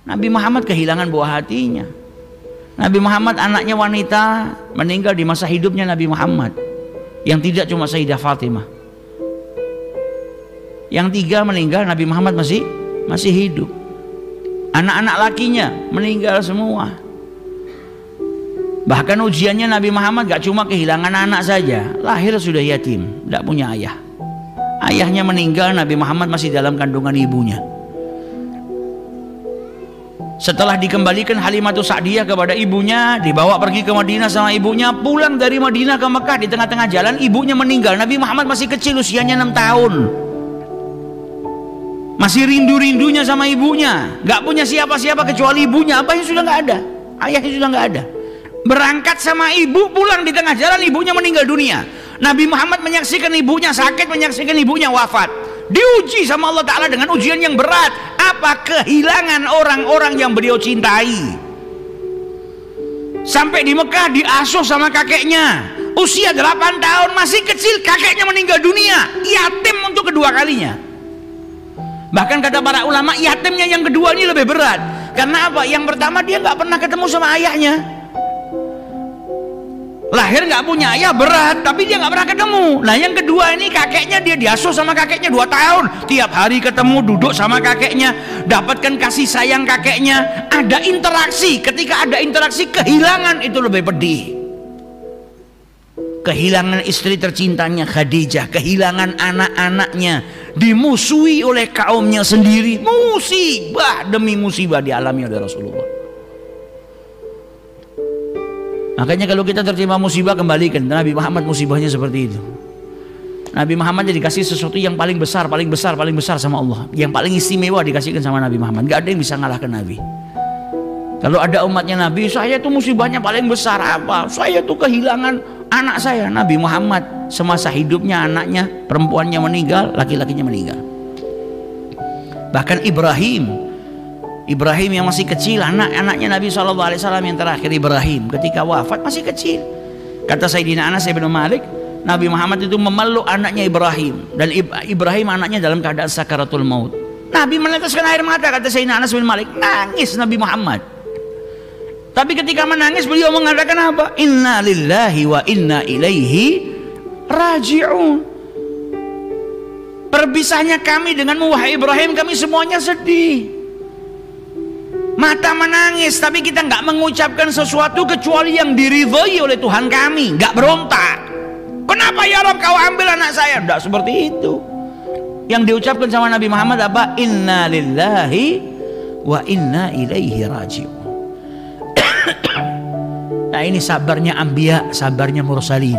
Nabi Muhammad kehilangan buah hatinya. Nabi Muhammad anaknya wanita meninggal di masa hidupnya Nabi Muhammad. Yang tidak cuma Sayyidah Fatimah. Yang 3 meninggal, Nabi Muhammad masih hidup. Anak-anak lakinya meninggal semua. Bahkan ujiannya Nabi Muhammad gak cuma kehilangan anak saja, lahir sudah yatim, tidak punya ayah. Ayahnya meninggal, Nabi Muhammad masih dalam kandungan ibunya. Setelah dikembalikan Halimatus Sa'diyah kepada ibunya, dibawa pergi ke Madinah sama ibunya, pulang dari Madinah ke Mekah, di tengah-tengah jalan ibunya meninggal. Nabi Muhammad masih kecil, usianya 6 tahun. Masih rindu-rindunya sama ibunya, gak punya siapa-siapa kecuali ibunya. Abahnya sudah gak ada, ayahnya sudah gak ada. Berangkat sama ibu, pulang di tengah jalan ibunya meninggal dunia. Nabi Muhammad menyaksikan ibunya sakit, menyaksikan ibunya wafat. Diuji sama Allah Ta'ala dengan ujian yang berat. Apa? Kehilangan orang-orang yang beliau cintai. Sampai di Mekah diasuh sama kakeknya, usia 8 tahun, masih kecil, kakeknya meninggal dunia, yatim untuk kedua kalinya. Bahkan kata para ulama, yatimnya yang kedua ini lebih berat. Karena apa? Yang pertama dia nggak pernah ketemu sama ayahnya, lahir nggak punya ayah, berat, tapi dia nggak pernah ketemu. Nah yang kedua ini kakeknya, dia diasuh sama kakeknya 2 tahun, tiap hari ketemu, duduk sama kakeknya, dapatkan kasih sayang kakeknya, ada interaksi. Ketika ada interaksi, kehilangan itu lebih pedih. Kehilangan istri tercintanya Khadijah, kehilangan anak-anaknya, dimusuhi oleh kaumnya sendiri, musibah demi musibah dialami oleh Rasulullah. Makanya kalau kita tertimpa musibah, kembalikan Nabi Muhammad, musibahnya seperti itu. Nabi Muhammad dikasih sesuatu yang paling besar, paling besar, paling besar sama Allah. Yang paling istimewa dikasihkan sama Nabi Muhammad. Gak ada yang bisa ngalahkan Nabi. Kalau ada umatnya Nabi, saya tuh musibahnya paling besar apa? Saya tuh kehilangan anak saya. Nabi Muhammad semasa hidupnya anaknya perempuannya meninggal, laki-lakinya meninggal. Bahkan Ibrahim yang masih kecil, anak-anaknya Nabi SAW yang terakhir, Ibrahim ketika wafat masih kecil. Kata Sayyidina Anas bin Malik, Nabi Muhammad itu memeluk anaknya Ibrahim, dan Ibrahim anaknya dalam keadaan sakaratul maut. Nabi meneteskan air mata, kata Sayyidina Anas bin Malik, nangis Nabi Muhammad. Tapi ketika menangis beliau mengatakan apa? Inna lillahi wa inna ilaihi raji'un. Perpisahnya kami denganmu wahai Ibrahim, kami semuanya sedih. Mata menangis, tapi kita nggak mengucapkan sesuatu kecuali yang diridhoi oleh Tuhan kami, nggak berontak. Kenapa ya Rabb kau ambil anak saya? Nggak seperti itu. Yang diucapkan sama Nabi Muhammad apa? Inna lillahi wa inna ilaihi raji'un. Nah ini sabarnya anbiya, sabarnya mursalin.